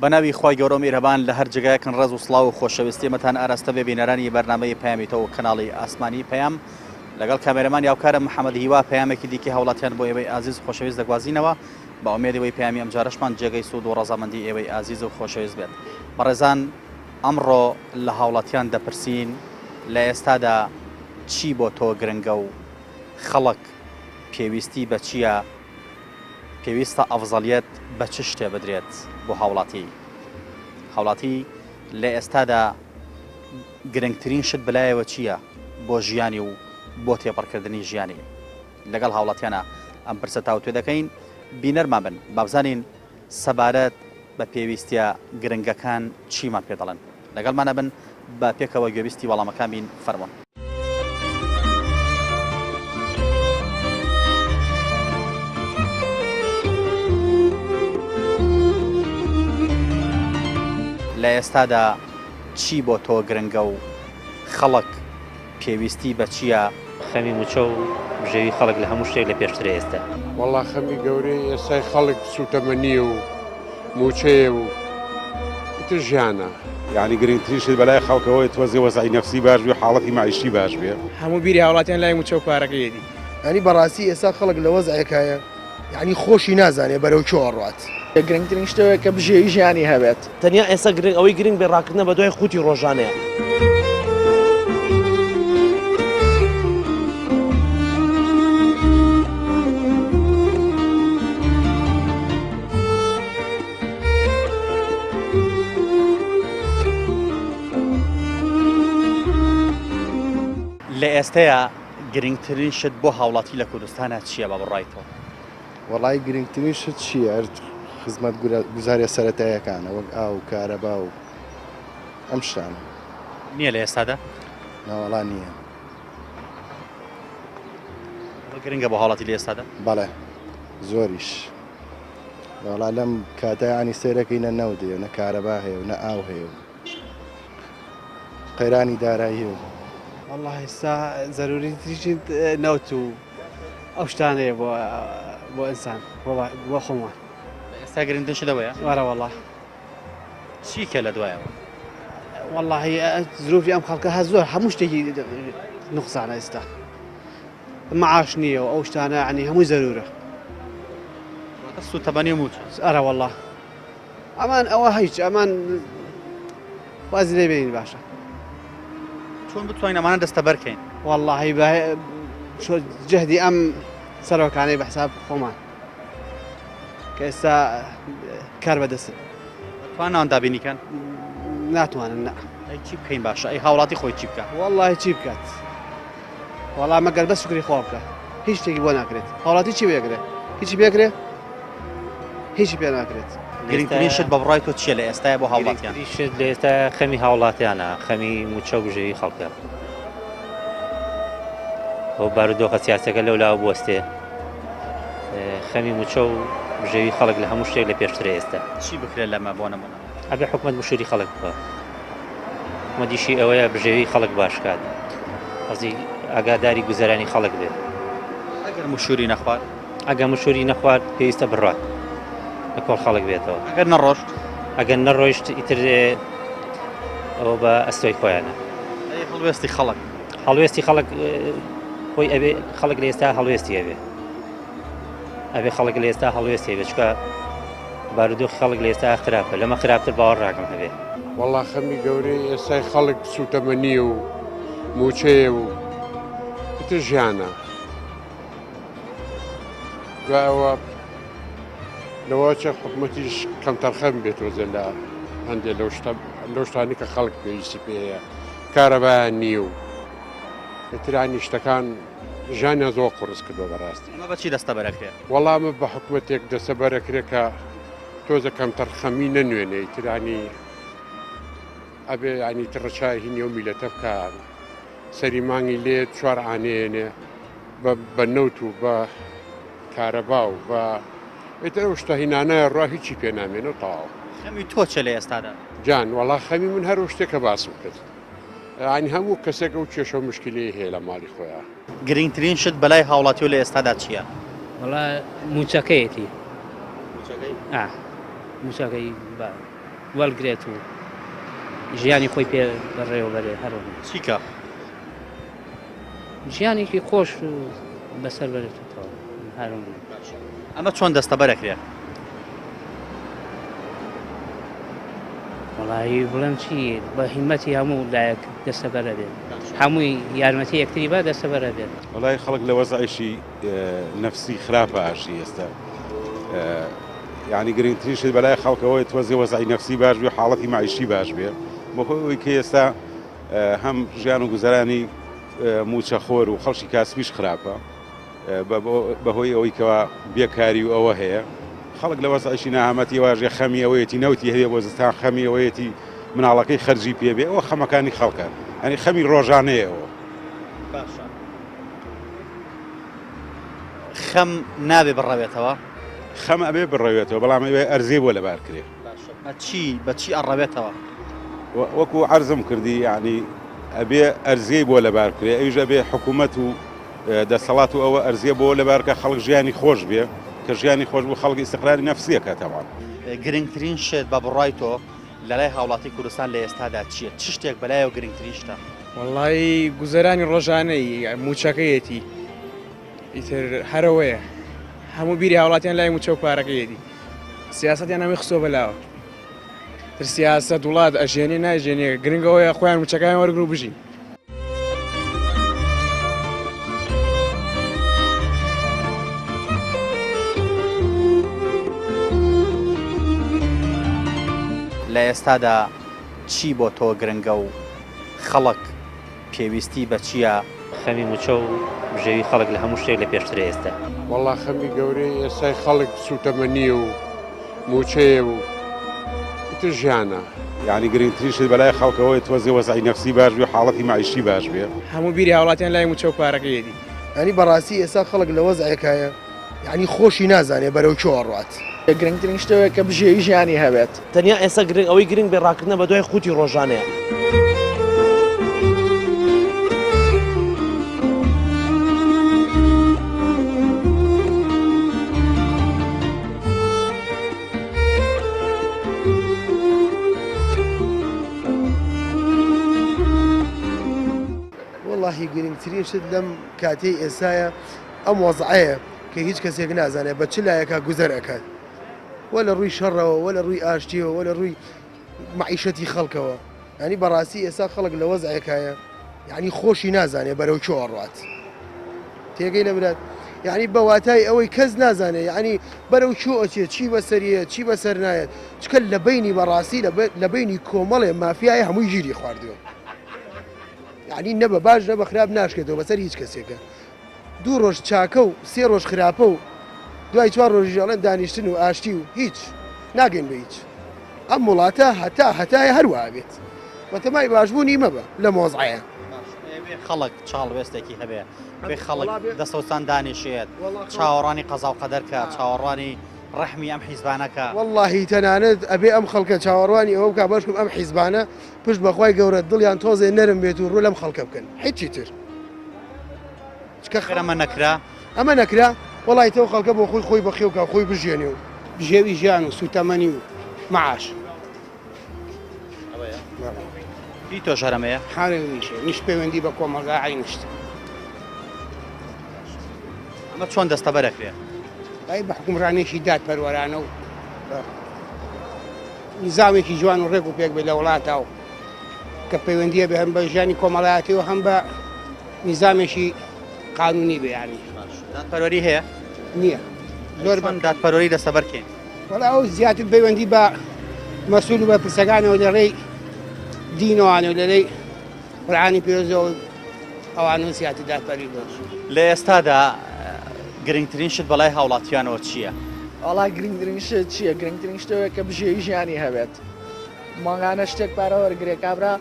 بەناوی خی گەورە میهرەبان لە هەر جگایەکن ڕێز و سڵاو و خۆشەویستیمەتان ئاراستە بێ بینەرانی بەرنامەی پەیامیتەوە کەناڵی ئاسمانی پەیام لەگەڵ کامێرەمان یاوکارە محەممەد هیوا پەیامێکی دیکە هەوڵاتیان بۆ ئێوەی ئازیز خۆشەویست دەگوازینەوە بە ئومێدەوەی پەیامی ئەم جارەشمان جێگەی سوود و ڕەزامەندی ئێوەی ئازیز و خۆشەویست بێت. بەڕێزان ئەمڕۆ لە هاوڵاتیان دەپرسین لە ئێستادا چی بۆ تۆ گرنگە و خەڵک پێویستی بە چییە؟ پێویستە ئەفزەلیەت بە چ شتێ بدرێت بۆ هاوڵاتی لە ئێستادا گرنگترین شت بلایەوە چییە بۆ ژیانی و بۆ تێپەڕکردنی ژیانی؟ لەگەڵ هاوڵاتیانە ئەم پرسە تاو توێ دەکەین. بینەرمان بن با بزانین سەبارەت بە پێویستیە گرنگەکان چیمان پێ دەڵێن. لەگەڵمانە بن بە پێکەوە گوێبیستی وەڵامەکان بین. فەرمۆن. لە ئێستادا چی بۆ تۆ گرنگە و خەڵک پێویستی بە چییە؟ خەمی موچە و بژێوی خەڵک لە هەموو شتێک لە پێشترە ئێستا. وەڵا خەمی گەورەی ئێستای خەڵک سوتەمەنیە و موچەیە و تر ژیانە. یعنی گرنگترین شت بەلای خەڵکەوەی تۆزی وەزعی نەفسی باش بێ و حاڵەتی معیشتی باش بێ. هەموو بیری هاوڵاتیان لای موچە و پارەکەیەتی. ینی بەڕاستی ئێستا خەڵک لە وەزعێکایە یعنی خۆشی نازانێ بەرەو چۆ ڕات. گرنگترین شتەوە کە بژێوی ژیانی هەبێت. تەنیا ئێستا ئەوەی گرنگ بێ ڕاکردنە بە دوای قوتی ڕۆژانەیە. لە ئێستەیە گرنگترین شت بۆ هاوڵاتی لە کوردستانە چییە بە بڕایتەوە؟ وەڵای گرنگترین شت چییە؟ خزمەت گوزاریە سەرەتاییەکانە وەک ئاو و کارەبا و ئەم شتانە نییە لە ئێستادا؟ ناوەڵا نییە. گرنگە بۆ هاوڵاتی لە ئێستادا؟ بەڵێ زۆریش. وەڵا لەم کاتایانی سێرەکەی نە نەو دێ نە کارەبا هەیە و نە ئاو هەیە و قەیرانی دارایی هەیە. والله ئێستا زەروریتریشی نەوت و ئەو شتانەیە بۆ ئینسان بۆ خۆمان. ئێستا گرنگترین شت ئەوەیە؟ وەرە وەڵڵا. چی کە لە دوایەوە؟ والله زروفی ئەم خەڵکە هە زۆر هەموو شتێکی نوقسانە ئێستا. معاش نییە و ئەو شتانە عنی هەمووی زەرورە. سوتەمەنی و موچە. ئەرە وەڵڵا. ئەمان ئەوە هیچ ئەمان وازی لێبێنین باشە. چۆن بتوانین ئەمانە دەستە بەرکەین؟ واللهی بە جهدی ئەم سەرۆکانەی بە حساب خۆمان کە ئێستا کار بەدەستن. توان ناوان دابینیکەن؟ ناتوانن نە. ئەی چی بکەین باشە؟ ئەی هاوڵاتی خۆی چی بکە؟ والله چی بکات؟ وەڵام مەگەر بەس شکری خوا بکە هیچ شتێکی بۆ ناکرێت. هاوڵاتی چی بێگرێت؟ هیچی بێگرێت؟ هیچی پێ ناکرێت. گرنگترین شت بە بڕای تۆ چییە لە ئێستاە بۆ هاوڵاتیان؟ گرنگترین شت لە ئێستا خەمی هاوڵاتیانە، خەمی موچە و بژێوی خەڵکە. ئەو بارودۆخە سیاسەکە لەولاوە بوەستێ. خەمی موچە و بژێوی خەڵک لە هەموو شتێک لە پێشترە ئێستا. چی بکرێت لەمە بۆ نمونە؟ ئەبێ حکومەت مشوری خەڵک بکە. حکومەتیشی ئەوەیە بژێوی خەڵک باشکات. قەزی ئاگاداری گوزەرانی خەڵک بێت. ئەگەر مشوری نەخوارد؟ ئەگەر مشوری نەخوارد پێویستە بڕات لە کۆڵ خەڵک بێتەوە. ئەگەر نەڕۆشت؟ ئەگەر نەڕۆیشت ئیتر ئەوە بە ئەستۆی خۆیانە. هەڵوێستی خەڵک. هەڵوێستی خەڵک خۆی ئەبێ خەڵک لە ئێستا هەڵوێستی ئەبێ خەڵک لە ئێستا هەڵوێستی هەبێ چکە بارودۆخی خەڵک لە ئێستا خراپە. لەمە خراپتر باوەڕ ڕاکەم هەبێ. وەڵا خەمی گەورەی ئێستای خەڵک سوتەمەنیە و موچەیە و تر ژیانە. دوایەوە لەوە چە حکومەتیش کەمتەرخەم بێت وەزە لە هەندێک لەو شتانی کە خەڵک پێویستی پێەیە. کارەبایان نییە و ئەترانی شتەکان ژیانیان زۆر قورس کردووە بەڕاستی. ئەمە بەچی دەستە بەرەکرێت؟ وەڵامە بە حکومەتێک دەستە بەرەکرێت کە تۆزە کەمتەرخەمی نەنوێنێ ئیترانی ئەبێ ینی تڕەچای هینی و میلەتە بکە سەری مانگی لێ چوار ئانێنێ بە نەوت و بە کارەبا و بە ئێتر ئەو شتە هینانایە ڕوا هیچی پێ نامێنە و تەواو. خەمی تۆ چە لە ئێستادا؟ جان وەڵا خەمی من هەر شتێکە باسم کرد. ینی هەموو کەسێک ئەو کێشە و مشکلی هەیە لە ماڵی خۆیان. گرنگترین شت بەلای هاوڵاتی و لە ئێستادا چییە؟ وەڵا موچەکەیەتی. موچەکەی؟ موچەکەی وەرگێت و ژیانی خۆی پێ بەڕێوە بەرێ هەروە چیکە ژیانێکی خۆش و بەسەر بەرێتەوە هەروە ئەمە چۆن دەستە بەرەکرێ وڵایی بڵێم چی بە هیمەتی هەموو لایەک دەستە بەرە بێت هەمووی یارمەتی یەکتری با دەستە بەرە بێت وڵای خەڵک لە وەزعیشی نەفسی خراپە ئاشی ئێستا یعنی گرنگترینشت بەلای خەڵکەوەی تۆزی وەزعی نەفسی باش بێ حاڵەتی معیشی باش بێ بەخۆی کە ئێستا هەم ژیان و گوزەرانی موچەخۆر و خەڵکی کاسبیش خراپە بەهۆی ئەوەی کەوا بێکاری و ئەوە هەیە خەڵک لە وەزعیشی ناهامەتی واژێ خەمی ئەوەیەتی نەوتی هەیە بۆ زستان خەمی ئەوەیەتی مناڵەکەی خەرجی پێبێ ئەوە خەمەکانی خەڵکە ئەنی خەمی ڕۆژانەیەەوە خەم نابێ بڕەوێتەوە خەم ئەبێ بڕەوێتەوە بەڵام ئەوێ ئەرزێ بۆ لەبار کرێ بەچی ئەڕەوێتەوە وەکو عەرزم کردی یعنی ئەبێ ئەرزێ بۆ لەبار کرێ ئەویش ئەبێ حکوومەت و دەسەڵات و ئەوە ئەرزێ بۆ لەبارکە خەڵک ژیانی خۆش بێ کە ژیانی خۆش بوو خەڵکی ئیستیقراری نەفسیەکە تەواو گرنگترین شت بە بڕای تۆ لەلای هاوڵاتی کوردستان لە ئێستادا چییە چ شتێک بەلایەوە گرنگترین شتە وەڵی گوزەرانی ڕۆژانەی موچەکەیەتی ئیتر هەرەوەیە هەموو بیری هاوڵاتیان لای موچە و پارەکەیەتی سیاسەتیان هەمی خسۆ بەلاوە تر سیاسەت وڵات ئەژێنێ ناژێنێ گرنگەوەیە خۆیان موچەکان وەرگن و بژین لە ئێستادا چی بۆ تۆ گرنگە و خەڵک پێویستی بە چییە خەمی موچە و ژێوی خەڵک لە هەموو شتێک لە پێشترە ئێستا وەڵا خەمی گەورەی ئێستای خەڵک سوتەمەنیە و موچەیە و تر ژیانە یعنی گرنگترینشت بەلای خەڵکەوەی تۆزی وەزعی نەفسی باش بێ حاڵەتی معیشی باش بێ هەموو بیری هاوڵاتیان لای موچە و پارەکەیەتی ینی بەڕاستی ئێستا خەڵک لە وەزعەکایە یعنی خۆشی نازانێ بەرەو چۆڕات گرنگترین شتەوەیە کە بژێوی ژیانی هەبێت تەنیا ئێستا ئەوەی گرنگ بێ ڕاکردنە بە دوای خوتی ڕۆژانەیە وەڵاهی گرنگترین شت لەم کاتەی ئێستایە ئەم وەزعەیە کە هیچ کەسێک نازانێت بە چ لایەکە گوزەر ئەکات وە لە ڕووی شەڕەوە وە لە ڕووی ئاشتیەوە وە لە ڕووی معیشەتی خەڵکەوە ینی بەڕاستی ئێستا خەڵک لە وەزعەکایە یعنی خۆشی نازانێ بەرەو چۆڕات تێگەی نەبرات یعنی بەواتای ئەوەی کەس نازانێت یعنی بەرەو چۆ ئەچێت چی بەسەریە چی بەسەر نایەت چکە لە بینی بەڕاستی لە بینی کۆمەڵێ مافیای هەمووی گیری خواردووە یعنی نە بە باش نە بە خراپ ناشکێتەوە بەسەر هیچ کەسێکە دوو ڕۆژ چاکە و سێ ڕۆژ خراپە و دوای چوار ڕۆژیژەڵێن دانیشتن و ئاشتی و هیچ ناگەین بە هیچ ئەم وڵاتە هەتای هەروە بێت بەتەمای باشبوونی مەبە لە مۆزعەیە خەڵک چاڵوێستێکی هەبێ بێ خەڵک دەسەوسان دانیشێت چاوەڕانی قەزا و قەدەرکە چاوەڕانی ڕەحمی ئەم حیزبانەکە واللهی تەنانەت ئەبێ ئەم خەڵکە چاوەڕوانی ئەوە بکە باشکم ئەم حیزبانە پشت بەخوای گەورە دڵیان تۆزێ نەرم بێت و ڕوو لەم خەڵکە بکەن هیچی تر ئەمە نەکرا ئەمە نەکرا وڵی تەو خەڵکە بۆ خۆی بەخێوکە خۆی بژێنێ و ژێوی ژیان و سوتەمەنی و معاش پی تۆ ژەرەمەیە حالێنیشە نیش پەیوەندی بە کۆمەلگا عینشت ئەمە چۆن دەستە بەرەکرێ ئەی بە حکومڕانێکی دادپەروەرانە و نیزامێکی جوان و ڕێک و پێک بێت لە وڵاتاو کە پەیوەندیە بە هەم بە ژیانی کۆمەڵایەتیەوە هەم بە نیزامێکی قانونی بێیانی دادپەروەری هەیە نییە زۆر من دادپەروەری دەستە بەرکەین وەڵا ئەو زیاتر پەیوەندی بە مەسئول و بە پرسەکانەوە لە ڕێی دینەوانە و لە ڕێی قورئانی پیرۆزەوە ئەوانە زیاتر دادپەروەری بۆش لە ئێستادا گرنگترین شت بەلای هاوڵاتیانەوە چییە؟ وڵا گرنگترین شت چییە؟ گرنگترین شتەوەیە کە بژێوی ژیانی هەبێت مانگانە شتێک پارە وەرگێ کابرا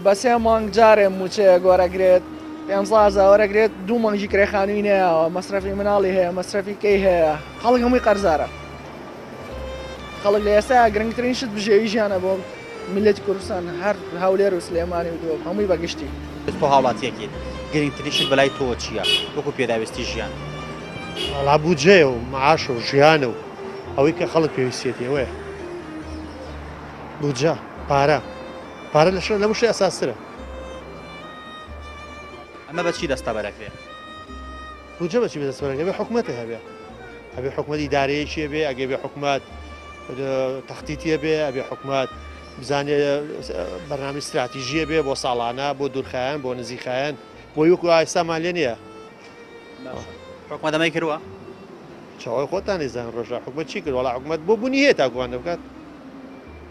بە سێ مانگ جارێ موچەیە گۆرەگرێت 500 وەرەگرێت 2 مانگی کرێخانووی نەیەوە مەسرەفی مناڵی هەیە مەسرەفی کەی هەیە خەڵک هەمووی قەرزارە خەڵک لە ئێستا گرنگترین شت بژێوی ژیانە بۆ میلەتی کوردستان هەر هەولێر و سلێمانی و دۆ هەمووی بەگشتی تۆ هاوڵاتیەکیت گرنگترین شت بەلای تۆ چییە؟ وەکو پێداویستی ژیان وڵا بودجێ و معاش و ژیانە و ئەوەی کە خەڵک پێویستێتی ئەوەیە بودجە پارە لە مشتی ئەساسرە ئەمە بەچی دەستە بەرەکرێ بودجە بەچی بەدەستوەرەکە بێ حکوومەتە هەبێ حکوومەتی دارەیەکی بێ ئەگەر بێ حکوومەت تەختیتیە بێ ئەبێ حکوومەت بزانێ بەرنامی استراتیژیە بێ بۆ ساڵانە بۆ دوورخایەن بۆ نزیکایەن بۆ یوکو ئایسامان لێ نییە حکومەت ئەمەی کردووە چاوای خۆتان نێزان ڕۆژە حکومەت چی کرد وڵا حکومەت بۆ بوونی هەیە تاگوان دەبکات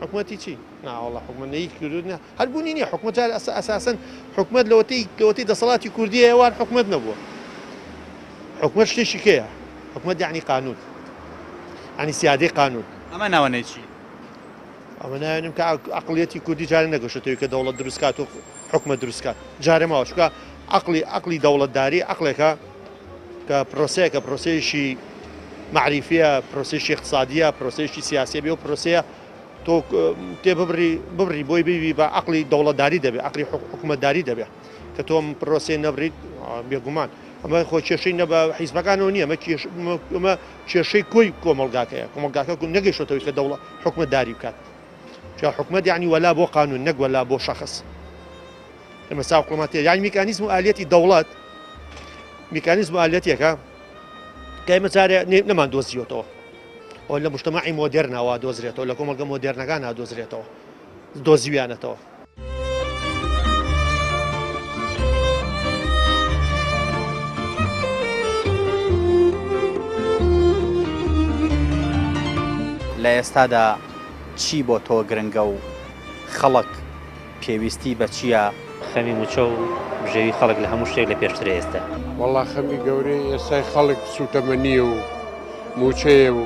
حکومەتی چی ناوەڵا حکومەت نەیت کردو هەر بوونی نییە حکومەت جار ئەساسەن حکومەت لەوەتی دەسەڵاتی کوردی ئێوان حکومەت نەبووە حکومەت شتێکی کەیە حکومەت یعنی قانون ینی سیادەی قانون ئەمە ناوەنەی چی ئەمە ناوێنم کە عقلیەتی کوردی جارە نەگەشتەوەی کە دەوڵەت دروستکات و حکومەت دروستکات جارێ ماوە چکە عقلی دەوڵەتداری عقلێکە کە پرۆسەیەکە پرۆسەیەشی معریفیە پرۆسەیەشی اقتصادیە پرۆسەیەشی سیاسیە بێ و پرۆسەیە تۆ تێ ببڕی بۆی ببی بە عقلی دەوڵەتداری دەبێت عقلی حکومەتداری دەبێت کە تۆم پرۆسەی نەبریت بێگومان ئەمە خۆ کێشەی نە بە حیزبەکانەوە نییە ئەمە کێشەی کۆی کۆمەلگاکەیە کۆمەلگاکە نەگەیشتەوەی کە دەوڵەت حکومەتداری بکات حکومەت یعنی وەلا بۆ قانون نەک وەلا بۆ شەخص ئەمە ساوقڵمەتێ یعنی میکانیزم و ئالەتی دەوڵەت میکانیزم و ئالەتێکە کە ئێمە جارێ نەمان دۆزیوەتەوە ئەو لە مجتەمەعی مۆدێرنەوە دۆزرێتەوە لە کۆمەلگە مۆدێرنەکان دۆزرێتەوە دۆزیویانەتەوە لە ئێستادا چی بۆ تۆ گرنگە و خەڵک پێویستی بە چییە خەمی موچە و بژێوی خەڵک لە هەموو شتێک لە پێشترە ئێستا وەڵا خەمی گەورەی ئێستای خەڵک سوتەمەنیە و موچەیە و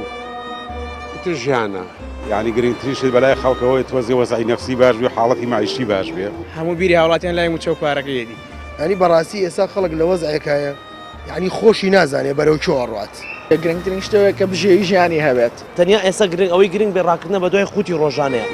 تر ژیانە یعنی گرنگترینشت بەلای خەڵکەوەی تۆزی وەزعی نەفسی باش بێ حاڵەتی معیشتی باش بێ هەموو بیری هاوڵاتیان لای موچە و پارەکەیەتی ینی بەڕاستی ئێستا خەڵک لە وەزعێکایە یعنی خۆشی نازانێ بەرەو چۆ ڕات گرنگترین شتەوەیە کە بژێوی ژیانی هەبێت تەنیا ئێستا گرنگ ئەوەی گرنگ بێ ڕاکردنە بە دوای خوتی ڕۆژانەیە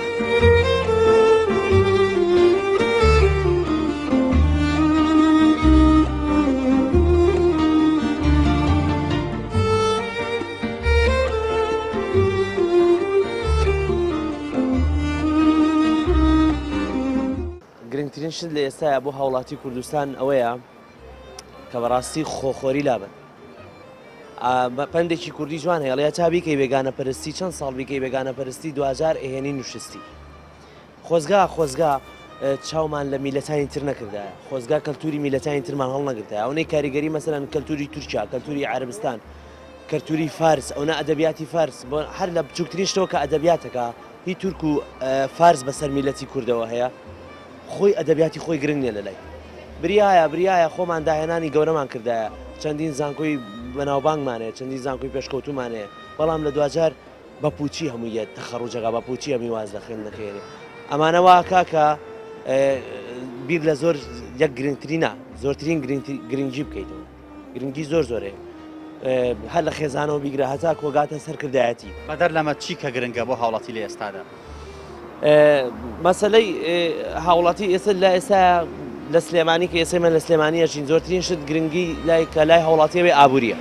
گرنگترین شت لە ئێستاە بۆ هاوڵاتی کوردستان ئەوەیە کە بەڕاستی خۆخۆری لابن پندێکی کوردی جوان هەیە تا بیکەی بێگانە پەرستی چەند ساڵ بیکەی بێگانە پەرستی 2000 ئێهێنی نوشستی خۆزگا چاومان لە میلەتانی تر نەکردایە خۆزگا کەلتوری میلەتانی ترمان هەڵ نەگرتایە ئەوەی کاریگەری مەسەلەن کەلتوری تورکیا کەلتوری عەربستان کەلتوری فارس ئەوە ئەدەبیاتی فارس بۆ هەر لە بچووکترین شتەوە کە ئەدەبیاتەکە هی تورک و فارس بەسەر میلەتی کوردەوە هەیە خۆی ئەدەبیاتی خۆی گرنگ نیە لەلای بریایە خۆمان داهێنانی گەورەمان کردایە چەندین زانکۆی بەناوبانگمانەیە چەندین زانکۆی پێشکەوتومانەیە بەڵام لە دوجار بە پوچی هەموویە تەخەڕوجەکە بە پوچی هەمی واز دەخێن نەکەێنێ ئەمانەوە کاکە بیر لە زۆر یەک گرنگترینە زۆرترین گرنگجی بکەیتەوە گرنگی زۆرەیە هەر لە خێزانەوە بیگرە هەتا کۆگاتە سەرکردایەتی بەدەر لەمە چی کە گرنگە بۆ هاوڵاتی لە ئێستادا مەسەلەی هاوڵاتی ئێستا لە ئێستا لە سلێمانی کە ئێستا من لە سلێمانیەشین زۆرترین شت گرنگی کە لای هاوڵاتیەوەی ئابووریە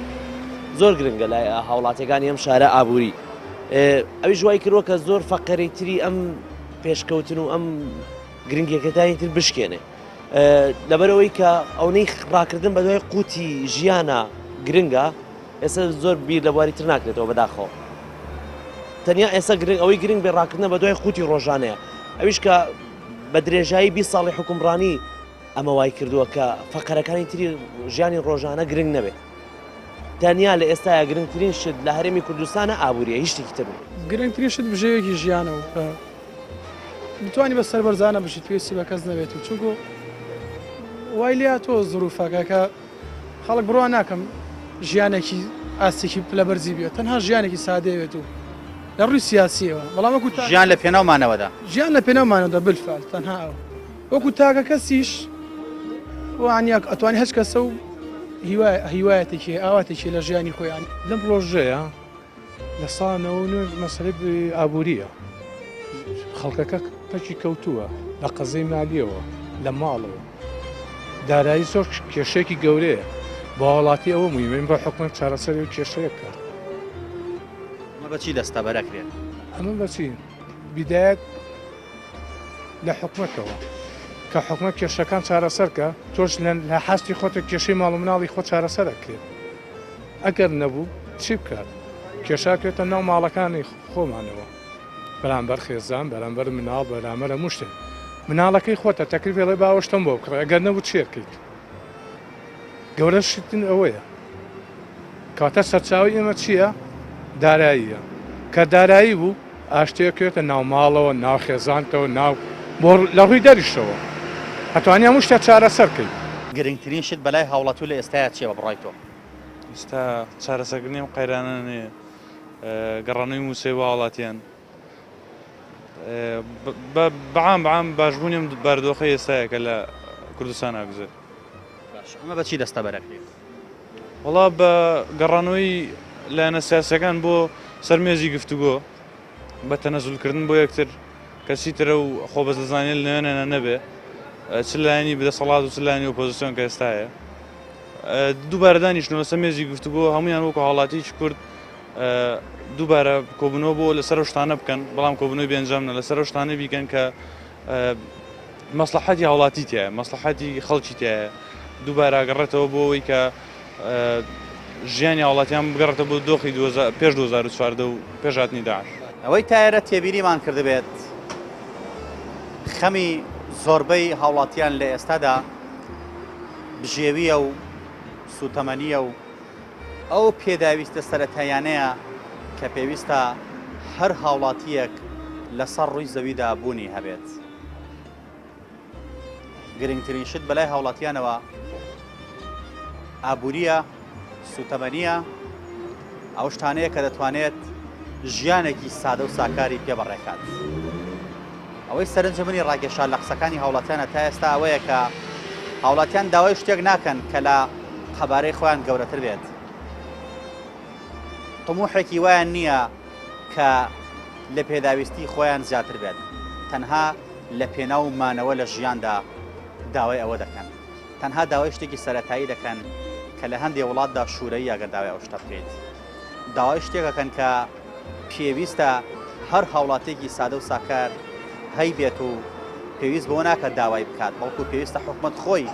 زۆر گرنگە لای هاوڵاتیەکانی ئەم شارە ئابووری ئەوی ژوای کردووە کە زۆر فەقەرەیتری ئەم پێشکەوتن و ئەم گرنگیەکەتانی تر بشکێنێ لەبەرەوەی کە ئەوەی ڕاکردن بە دوای قوتی ژیانە گرنگە ئێستا زۆر بیر لە بواری تر ناکرێتەوە بەداخەوە تەنیا ئێستا ئەوەی گرنگ بێ ڕاکردنە بە دوای قوتی ڕۆژانەیە ئەویش کە بە درێژایی 20 ساڵی حکومڕانی ئەمە وای کردووە کە فەقەرەکانی تری ژیانی ڕۆژانە گرنگ نەبێت تەنیا لە ئێستاە گرنگترین شت لە هەرێمی کوردستانە ئابووریە هیچ شتێکی تر گرنگترین شت بژێوێکی ژیانەوە کە بتوانانی بە سەربەرزانە بشیت پێویستی بە کەس نەبێت و چونکو وای لیا تۆ زروفەکە کە خەڵک بڕوا ناکەم ژیانێکی ئاستێکی پلە بەرزی بێت تەنها ژیانێکی سادەوێت و لە ڕووی سیاسیەوە بەڵام وەکو ژیان لە پێناومانەوەدا ژیان لە پێناومانەوەدا بالفعل تەنها ئەو وەکو تاکە کەسیش وانیا ئەتوانی هەچ کەسە و هیوایەتێکی ئاواتێکی لە ژیانی خۆیان لەم ڕۆژەیە لە ساڵەوە مەسەلەی ئابووریە خەڵکەکە پەکی کەوتووە لە قەزەی مالیەوە لە ماڵەوە دارایی زۆر کێشەیەکی گەورەیە بە وڵاتی ئەوە مویمێن بە حکومەت چارەسەری و کێشەیە کات بەچی دەستە بەرەکرێت ئەمە بەچی بیدایەت لە حکومەتەوە کە حکومەت کێشەکان چارەسەرکە تۆش لە حەستی خۆتە کێشەی ماڵ و مناڵی خۆ چارەسەرەکرێت ئەگەر نەبوو چی بکات کێشاکێتە ناو ماڵەکانی خۆمانەوە بەرامبەر خێزان بەرامبەر مناڵ بەرامبەر هەموو شتێک مناڵەکەی خۆتە تەکلیفێڵێ باوەشتم بۆ بکڕێ ئەگەر نەبوو چێرکەیت گەورە شتن ئەوەیە کاتە سەرچاوی ئێمە چییە؟ داراییە کە دارایی بوو ئاشتەیەکێتە ناو ماڵەوە ناو خێزانتەوە ناو بۆ لە ڕووی دەریشتەوە هەتوانیا هەموو شتە چارەسەرکەیت گرنگترین شت بەلای هاوڵاتوو لە ئێستایا چیە بە بڕای تۆ؟ ئێستا چارەسەرکردنی و قەیرانانێ گەڕانەوەی موسێ بە وڵاتیان بەعام باشبوونیم بارودۆخی ئێستایەکە لە کوردستان ناگوزێت ئەمە بەچی دەستە بەرەکرێت؟ وەڵا بە گەڕانەوەی لایەنە سیاسەکان بۆ سەرمێزی گفتوگۆ بە تەنەزولکردن بۆ یەکتر کەسی ترە و خۆبەز دەزانێت لەوێنە نەبێ چ لایەنی بدەسەڵات و چ لایەنی ئۆپۆزیسیۆن کە ئێستایە دووبارە دانیشتنەوە لەسەر مێزی گفتوگۆ هەمویان وەکو هاوڵاتیی کورد دووبارە کۆبوونەوە بۆ لەسەر شتانە بکەن بەڵام کۆبوونەوەی بێنجامنە لەسەر شتانە بیکەن کە مەسلحەتی هاوڵاتی تایە مەسلحەتی خەڵکی تایە دووبارە گەڕێتەوە بۆ ئەوەی کە ژیانی هاوڵاتیان بگەڕێتە بۆ دۆخی پێش 2014 و پێش هاتنی داعش ئەوەی تایرە تێبینیمان کردبێت خەمی زۆربەی هاوڵاتیان لە ئێستادا بژێویە و سوتەمەنیە و ئەو پێداویستە سەرەتایانەیە کە پێویستە هەر هاوڵاتیەک لەسەر ڕووی زەویدا بوونی هەبێت گرنگترین شت بەلای هاوڵاتیانەوە ئابووریە سوتەمەنیە ئەو شتانەیە کە دەتوانێت ژیانێکی سادە و ساکاری پێبڕێکات ئەوەی سەرنجەمنی ڕاگەشان لە قسەکانی هاوڵاتیانە تا ئێستا ئەوەیە کە هاوڵاتیان داوای شتێک ناکەن کە لە قەبارەی خۆیان گەورەتر بێت طموحێکی وایان نییە کە لە پێداویستی خۆیان زیاتر بێت تەنها لە پێناو مانەوە لە ژیاندا داوای ئەوە دەکەن تەنها داوای شتێکی سەرەتایی دەکەن کە لە هەندێک وڵاتدا شوورەیە ئەگەر داوای ئەو شتە بکەیت داوای شتێکەکەن کە پێویستە هەر هاوڵاتێکی سادە و ساکار هەی بێت و پێویست بۆ ناکات داوای بکات بەڵکو پێویستە حکومەت خۆی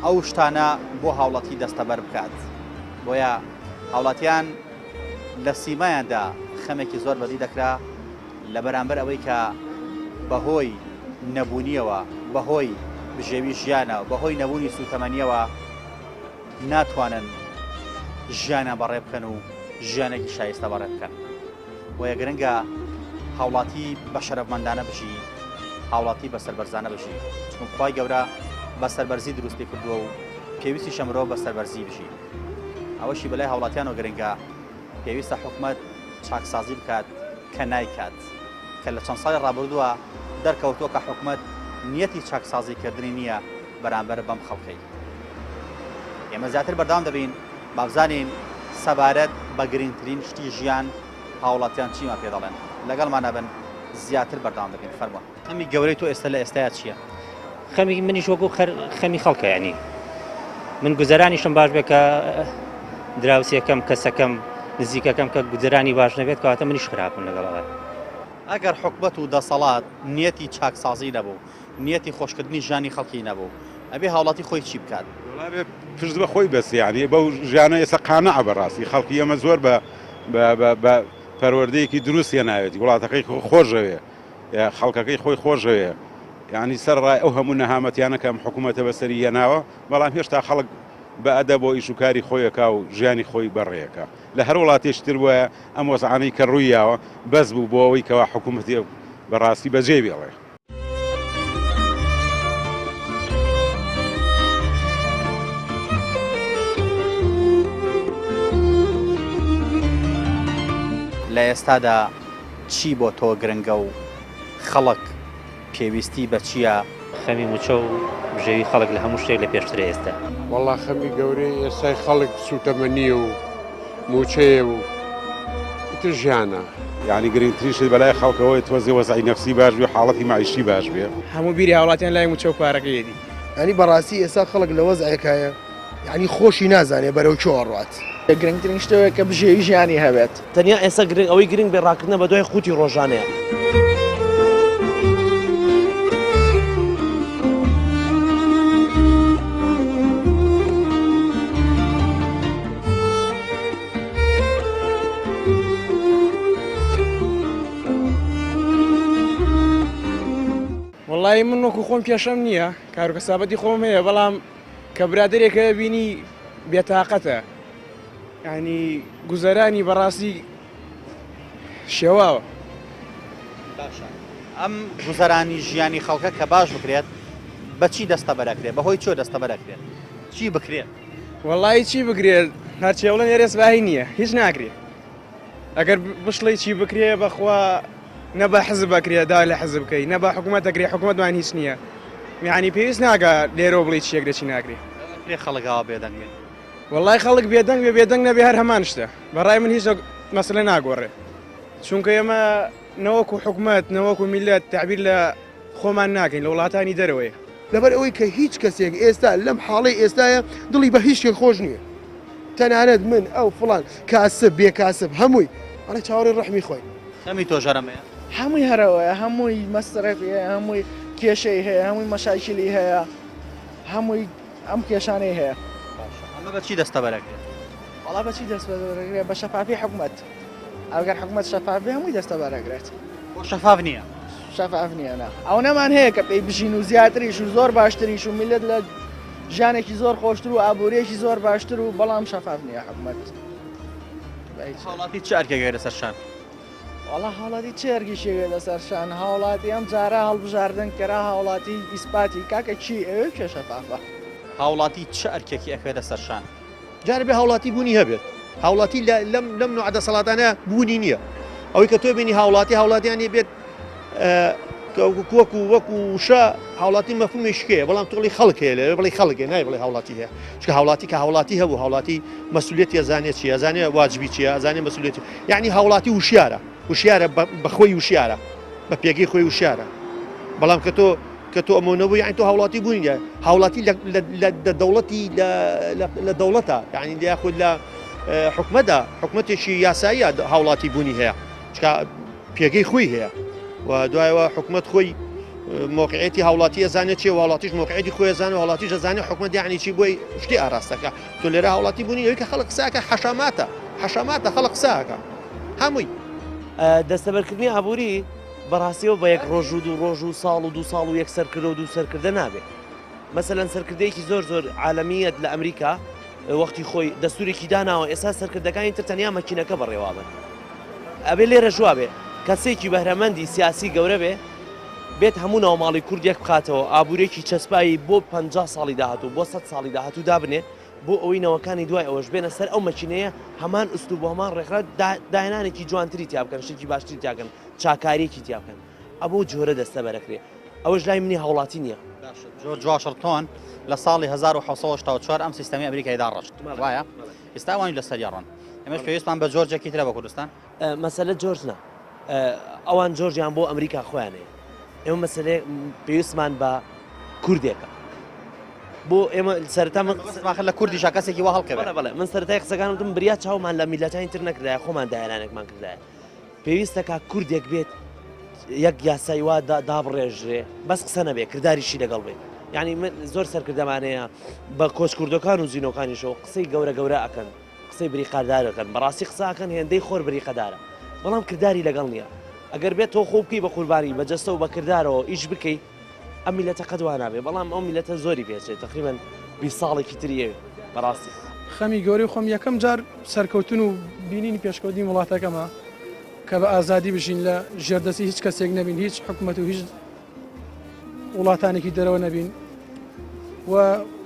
ئەو شتانە بۆ هاوڵاتی دەستەبەر بکات بۆیە هاوڵاتیان لە سیمایاندا خەمێکی زۆر بەدی دەکرا لە بەرامبەر ئەوەی کە بەهۆی نەبوونیەوە بەهۆی بژێوی ژیانە بەهۆی نەبوونی سوتەمەنیەوە ناتوانن ژیانە بەڕێ بکەن و ژیانێکی شایستە بەڕێ بکەن بۆیە گرنگە هاوڵاتی بە شەرەفمەندانە بژی هاوڵاتی بە سەربەرزانە بژی چون خوای گەورە بە سەربەرزی دروستی کردووە و پێویستی شەمرۆ بە سەربەرزی بژی ئەوەشی بەلای هاوڵاتیانەوە گرنگە پێویستە حکومەت چاکسازی بکات کە نایکات کە لە چەند ساڵی ڕابردووە دەرکەوتووە کە حکومەت نیەتی چاکسازیکردنی نییە بەرامبەر بەم خەڵکەی ئێمە زیاتر بەردەوام دەبین بابزانین سەبارەت بە گرنگترین شتی ژیان هاوڵاتیان چیمە پێ دەڵێن لەگەڵمانە بن زیاتر بەردەوام دەبین فەرمووە خەمی گەورەی تۆ ئێستا لە ئێستایا چییە؟ خەمی منیش وەکو خەمی خەڵکە یعنی من گوزەرانیشم باش بێت کە دراوسێکەم کەسەکەم نزیکەکەم کە گوزەرانی باش نەبێت کەواتە منیش خراپم لەگەڵەوە ئەگەر حکومەت و دەسەڵات نیەتی چاکسازی نەبوو نیەتی خۆشکردنی ژانی خەڵکی نەبوو ئەبێ هاوڵاتی خۆی چی بکات پشت بە خۆی بەس یعنی بەو ژیانە ئێستا قانەع بەڕاستی خەڵکی ئەمە زۆر بە پەروەردەیەکی دروستیە ناوێتی وڵاتەکەی خۆشەوێ خەڵکەکەی خۆی خۆشەوێ یعنی سەر ڕای ئەو هەموو نەهامەتیانە کەم حکوومەتە بەسەری هێناوە بەڵام هێشتا خەڵک بە ئەدە بۆ ئیشوکاری خۆیەکە و ژیانی خۆی بەڕێیەکە لە هەر وڵاتێشتر وایە ئەم وەزعانەی کە ڕوویاوە بەس بوو بۆ ئەوەی کەوا حکوومەتی بەڕاستی بەجێ بێڵێ لە ئێستادا چی بۆ تۆ گرنگە و خەڵک پێویستی بە چییە؟ خەمی موچە و بژێوی خەڵک لە هەموو شتێک لە پێشترە ئێستا وەڵا خەمی گەورەی ئێستای خەڵک سوتەمەنیە و موچەیە و ئیتر ژیانە یعنی گرنگترین شت بەلای خەڵکەوەی تۆزی وەزعی نەفسی باش بێ و حاڵەتی معیشی باش بێ هەموو بیری هاوڵاتیان لای موچە و پارەکەیەتی ینی بەڕاستی ئێستا خەڵک لە وەزعێکایە یعنی خۆشی نازانێ بەرەو چۆ ڕات گرنگترین شتەوەیە کە بژێوی ژیانی هەبێت تەنیا ئێستا گرنگ ئەوەی گرنگ بێ ڕاکردنە بە دوای خوتی ڕۆژانەیە وڵی من وەکو خۆم پێشەم نییە کارکەسابەتی خۆم هەیە بەڵام کە برادێکە بینی بێتاقەتە ینی گوزەرانی بەڕاستی شێواوە. ئەم گوزەرانی ژیانی خەڵکە کە باش بکرێت بەچی دەستە بەرەکرێت بەهۆی چۆ دەستە بەرەکرێت چی بکرێت؟ وەڵی چی بگرێت هەرچێوڵەن ێرێسباهی نییە هیچ ناکرێت ئەگەر بشڵی چی بکرێ بەخوا نەبە حزب بکرێت دا لە حزب بکەی نەبە حکوومەت دەکرێت حکوومەتمان هیچ نییە میانی پێویست ناگە لێرە بڵی چیەک دەچی ناکرێت لێ خەڵکەوە بێدەنگێت وەڵی خەڵک بێدەنگ بێدەنگ نەبێ هەر هەمان شتە بەڕای من هیچ مەسلە ناگۆڕێ چونکە ئێمە نەوەکو حکوومەت نەوەکو میلەت تعبیر لە خۆمان ناکەین لە وڵاتانی دەرەوەی لەبەر ئەوەی کە هیچ کەسێک ئێستا لەم حاڵی ئێستاە دڵی بە هیچ شتێک خۆش نییە تەنانەت من ئەو فڵان کاسب بێ کاسب هەمووی ئەڵێ چاوەڕێ ڕەحمی خۆی خەمی تۆ ژەرەمەیە هەمووی هەرەوەیە هەمووی مەستەرەفیە هەمووی کێشەی هەیە هەمووی مەشاکلی هەیە هەمووی ئەم کێشانەی هەیە. ئەمە بەچی دەستە بەرەکرێت؟ وڵا بەچی دەست بەرەگرێت بە شەفافی حکوومەت ئەگەر حکوومەت شەفافی هەمووی دەستە بەرەگرێت بۆ شەفاف نییە شەفاف نییە نا ئەو نەمان هەیە کە پێی بژین و زیاتریش و زۆر باشتریش و میلەت لە ژانێکی زۆر خۆشتر و ئابوورێکی زۆر باشتر و بەڵام شەفاف نییە حکوومەت. هاوڵاتی چ ئەرکێکە لەسەر شان؟ وڵا هاوڵاتی چێرگی شێوێ لەسەر شان هاوڵاتی ئەم جارە هەڵبژاردن کەرا هاوڵاتی ئیسپاتی کاکە چی ئەوێ کێ شەفافە هاوڵاتی چ ئەرکێکی ئەکوێت لەسەر شان؟ جارە بێ هاوڵاتی بوونی هەبێت هاوڵاتی لەم نوع دەسەڵاتانە بوونی نییە ئەوەی کە تۆ بینی هاوڵاتیانی بێت وەکو شە هاوڵاتی مەفهومی شکەیە بەڵام تۆڵی خەڵکەیە لێ بڵی خەڵکێ نای بڵێ هاوڵاتی هەیە چکە هاوڵاتی کە هاوڵاتی هەبوو هاوڵاتی مەسئولیەتی ئەزانێت چی ئەزانێ واجبی چیە ئەزانێ مەسئولیەتی یعنی هاوڵاتی وشیارە بەخۆی وشیارە بە پێگەی خۆی وشیارە بەڵام کە تۆ ئەمەونەبوو یعنی تۆ هاوڵاتی بوونیە هاوڵاتی لە دەوڵەتی لە دەوڵەتە یعنی یاخود لە حکومەتدا حکومەتێکی یاساییە هاوڵاتی بوونی هەیە چکە پێگەی خۆی هەیە و دوایەوە حکومت خۆی موقعیتی هاوڵاتی ئەزانێت چێ وڵاتیش موقعیتی خۆی ئەزانێت وڵاتیش ئەزانێت حکومەت یعنی چی بۆی شتی ئاراستەکە تۆ لێرە هاوڵاتی بوونی ئەوەی کە خەڵک قساکە حەشاماتە خەڵک قساکە هەمووی دەستەبەرکردنی ئابووری بەڕاستیەوە بە یەک ڕۆژ و دوو ڕۆژ و ساڵ و دوو ساڵ و یەک سەرکردە و دوو سەرکردە نابێت مەسەلەن سەرکردەیەکی زۆر عالەمیەت لە ئەمریکا وەختی خۆی دەستورێکی داناوە ئێستا سەرکردەکانی تر تەنیا مەکینەکە بەڕێوابن ئەبێ لێرە ژوا بێ کەسێکی بەهرەمەندی سیاسی گەورە بێت هەموو ناوماڵی کوردێک بخاتەوە ئابوورێکی چەسپایی بۆ 50 ساڵی داهاتوو بۆ 100 ساڵی داهاتوو دابنێ بۆ ئەوەی نەوەکانی دوای ئەوەش بێنە سەر ئەو مەچینەیە هەمان ئوستو بۆ هەمان ڕێکخرا داهێنانێکی جوانتری تیابکەن شتێکی باشتری تیاکەن چاکاریەکی تیابکەن ئەبوو جۆرە دەستە بەرەکرێ ئەوەش لای منی هاوڵاتی نییە جۆرج واشنگتن لە ساڵی 1964 ئەم سیستەمی ئەمریکای داڕشت وایە ئێستا وانی لەسەر یاڕۆن ئەمەش پێویستمان بە جۆرجێکی ترە بە کوردستان مەسەلە جۆرجنا ئەوان جۆرجیان بۆ ئەمریکا خۆیانەیە ئێمە مەسەلێ پێویستمان بە کوردێکە بۆ ئێمە سەرتا لە کوردیشا کەسێکی وا هەڵکە بەڵێ من سەرەتای قسەکانم بریا چاومان لە میلەتانی تر نەکردایە خۆمان داهێنانێکمان کردایە پێویستەکە کوردێک بێت یەک یاسای وا دابڕێژرێ بەس قسە نەبێ کرداریشی لەگەڵ بێت یعنی من زۆر سەرکردەمانەیە بە کۆچکوردەکان و زیینەکانیشەوە قسەی گەورە ئەکەن قسەی بریقادارەکەن بەڕاستی قساکەن هێندەی خۆر بریقەدارە بەڵام کردداری لەگەڵ نییە ئەگەر بێت تۆ خۆ بکەی بە قوربانی بەجەستە و بە کردارەوە ئیش بکەیت ئەم میلەتەکە دوانابێ بەڵام ئەو میلەتە زۆری پێچێت تقریباً 20 ساڵێکی تریە بەڕاستی خەمی گەوری خۆم یەکەم جار سەرکەوتن و بینینی پێشکەوتنی وڵاتەکەمە کە بە ئازادی بژین لە ژێردەسی هیچ کەسێک نەبین هیچ حکوومەت و هیچ وڵاتانێکی دەرەوە نەبین و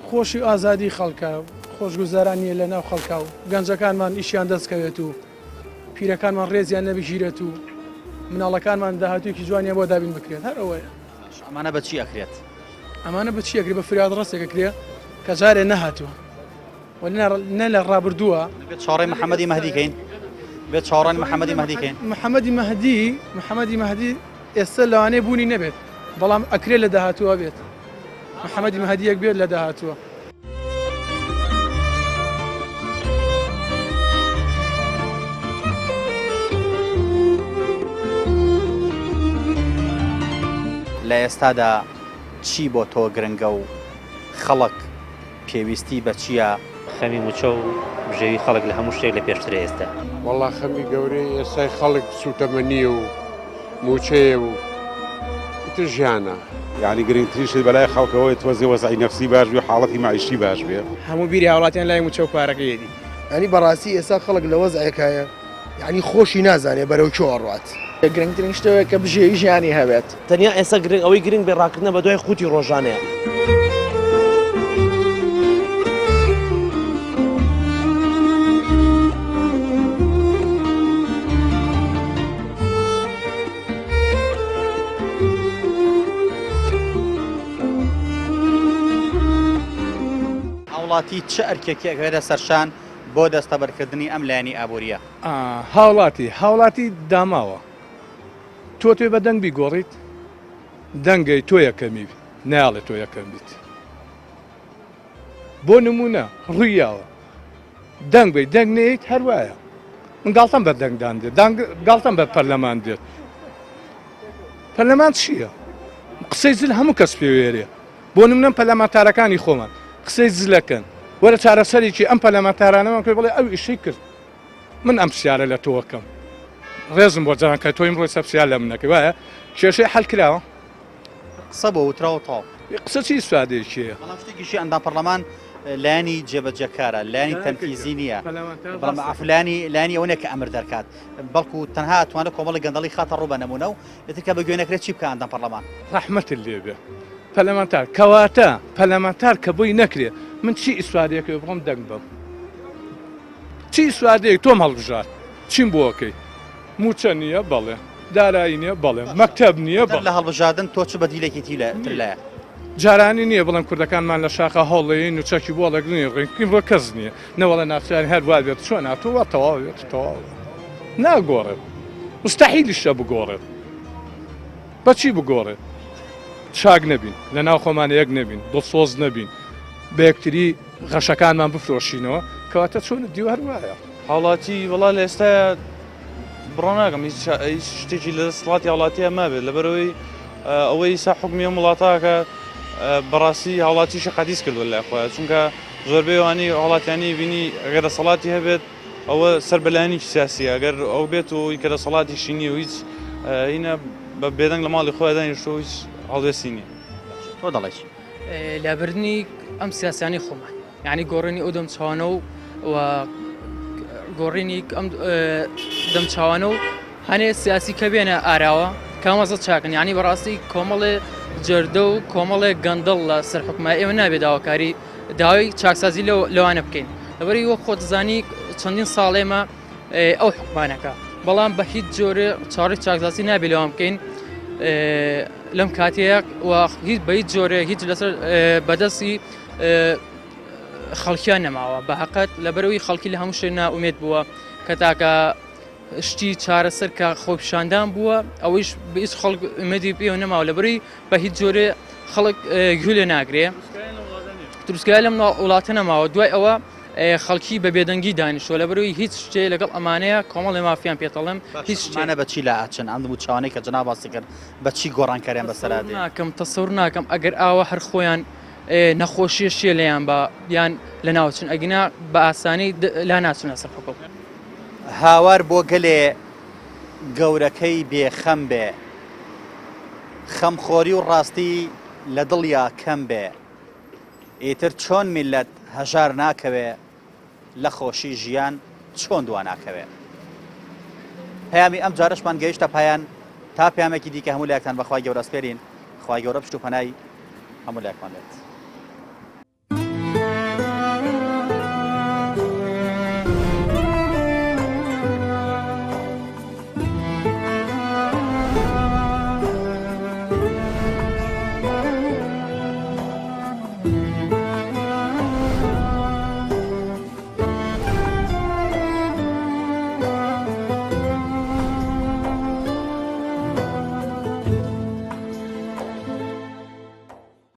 خۆشی ئازادی خەڵکە خۆشگوزارانیە لە ناو خەڵکا و گەنجەکانمان ئیشیان دەستکەوێت و پیرەکانمان ڕێزیان نەبیژیرێت و مناڵەکانمان داهاتوویەکی جوانیە بۆ دابین بکرێت هەر ئەوەیە ئەمانە بەچی ئەکرێت ئەمانە بەچی ئەگری بە فریاد ڕاستێکەکرێ کە جارێ نەهاتووە نە لە ڕابردووە بێت چاڕێ محەممەدی مەهدیکەین بێت چاڕانی محەممەدی مەهدیکەین محەممەدی مەهدی ئێستا لەوانەیە بوونی نەبێت بەڵام ئەکرێت لە داهاتووە بێت محەممەدی مەهدیەک بێت لە داهاتووە لە ئێستادا چی بۆ تۆ گرنگە و خەڵک پێویستی بە چییە؟ خەمی موچە و بژێوی خەڵک لە هەموو شتێک لە پێشترە ئێستا وەڵا خەمی گەورەی ئێستای خەڵک سوتەمەنیە و موچەیە و گرنگتر ژیانە. یعنی گرنگترینشت بەلای خەڵکەوەی تۆزی وەزعی نەفسی باش بێ و حاڵەتی معیشی باش بێ. هەموو بیری هاوڵاتیان لای موچە و پارەکەیەتی. ینی بەڕاستی ئێستا خەڵک لە وەزعێکایە یعنی خۆشی نازانێ بەرەو چۆ ئەڕات. گرنگترین شتەوە کە بژێوی ژیانی هەبێت. تەنیا ئێستا گرنگ ئەوەی گرنگ بێ ڕاکردنە بە دوای خوتی ڕۆژانەیە. وڵاتی چه ئەرکێکی ئەگەوێتە سەرشان بۆ دەستەبەرکردنی ئەم لایەنی ئابوووریە؟ هاوڵاتی داماوە تۆ توێ بە دەنگ بیگۆڕیت دەنگی تۆ یەکەمی ناڵێت تۆ یەکەم بیت بۆ نمونە ڕوویاوە دەنگ بی دەنگ نێیت هەروایە من گاڵتەم بە دەنگدان دێت گاڵتەم بە پەرلەمان دێت پەرلەمان چییە؟ قسەی زل هەموو کەس پێوێرێ بۆ نمونە پەرلەمانتارەکانی خۆمان قسەی زلەکەن وەرە چارەسەرێکی ئەم پەرلەمانتارانەمان پێ بڵێ ئەو ئیشەی کرد من ئەم پرسیارە لە تۆکەم ڕێزم بۆ جاران کە تۆیم ڕۆی سەپسیار لە منەکەی وایە کێشەی حەل کراوە قسە بۆ وتراوە تاو قسە چی سوادێکیە بەڵام شتێکیشی ئەندام پەرلەمان لانی جێبەجەکارە لانی تەنفیزی نییە بەڵام لانی ئەوەیە کە ئەمر دەرکات بەڵکو تەنها ئەتوانێت کۆمەڵی گەندەڵی خاتە ڕوو بە نمونە و دەتکە بە گوێنەکرێت چی بکە ئەندام پەرلەمان ڕەحمەت لێبێ پەرلەمانتار کەواتە پەرلەمانتار کە بۆی نەکرێ من چی ئیسوادەیەکە بڕۆم دەنگ بم چی ئیسوادەیەک تۆم هەڵبژار چیم بۆکەی موچە نییە بەڵێ دارایی نییە بەڵێ مەکتەب نییە لە هەڵبژاردن تۆ چ بەدیلێکی ترلایە جارانی نییە بڵێن کوردەکانمان لە شاخە هەڵەیە نوچەکی بۆ لەگرنی ڕێنکیم ڕۆ کەس نییە نەوەڵە ناخیانی هەر وا بێت چۆن ناتوە تەواوێت تەواو ناگۆڕێت مستەحیلیشە بگۆڕێت بەچی بگۆڕێت چاک نەبین لە ناو خۆمان یەک نەبین دڵسۆز نەبین بە یەکتری غەشەکانمان بفرۆشینەوە کەواتە چۆنە دیوار وایە هاوڵاتی وڵا لە ئێستاە بڕۆ ناکەم هیچ شتێکی لە دەسەڵاتی هاوڵاتیە مابێت لەبەرەوەی ئەوەی سا حکمیە وڵاتاکە بەڕاستی هاوڵاتیشە قەدیس کردو لای خۆیان چونکە زۆربەی ئەوانەی هاوڵاتیانی بینی ئەگەر دەسەڵاتی هەبێت ئەوە سەربەلایەنی سیاسی ئەگەر ئەو بێت و کە دەسەڵاتیشی نییە و هیچ هینە بە بێدەنگ لە ماڵی خۆی دانیشتۆ هیچ هەڵوێستی نییە تۆ دەڵێش لابردنی ئەم سیاسانی خۆمان یعنی گۆڕینی ئەو دەمچوانە و گۆڕینی ئەم دەمچوانە و هەنێ سیاسی کە بێنە ئاراوە کامەزە چاکن یعنی بەڕاستی کۆمەڵێ جەردە و کۆمەڵێ گەندەڵ لە سەر حکومە ئێوە نابێت داواکاری داوای چاکسازی لەوانە بکەین لەبەری وە خۆت زانی چەندین ساڵێمە ئەو حکومانەکە بەڵام بە هیچ جۆرە چاڕی چاکسازی نابێت لەوان بکەین لەم کاتەیە هیچ بە هیچ جۆرە هیچ لەسەر بەدەستی خەڵکیان نەماوە بە حەقەت لەبەرەوەی خەڵکی لە هەموو شوێ ناومێت بووە کە تاکە شتی چارەسەر کە خۆپیشاندان بووە ئەوەیش بە هیچ خەڵک ئومێدی پێوە نەماوە لەبەری بە هیچ جۆرە خەڵک گوێ لێ ناگرێ دروستکای لەم وڵاتە نەماوە دوای ئەوە خەڵکی بە بێدەنگی دانیشتوە لەبەرەوەی هیچ شتێ لەگەڵ ئەمانەیە کۆمەڵی مافیان پێتەڵم هیچ شتانە بەچی لە ئاچن ئەم دوو چاوانەی کە جەناب باسی کرد بەچی گۆڕانکاریان بەسەرادێ ناکەم تەسەور ناکەم ئەگەر ئاوە هەر خۆیان نەخۆشیە شێ لەیان بە یان لە ناوچن ئەگینا بە ئاسانی لا ناچونە سەر حکوم هاوار بۆ گەلێ گەورەکەی بێخەم بێ خەمخۆری و ڕاستی لە دڵیا کەم بێ ئیتر چۆن میلەت هەژار ناکەوێ لە خۆشی ژیان چۆن دوان ناکەوێ پەیامی ئەم جارشمان گەیشتە پایان تا پەیامێکی دیکە هەموو لایەکتان بەخوای گەورە سپێرین خوای گەورە پشت و پەنای هەموو لایەکمان بێت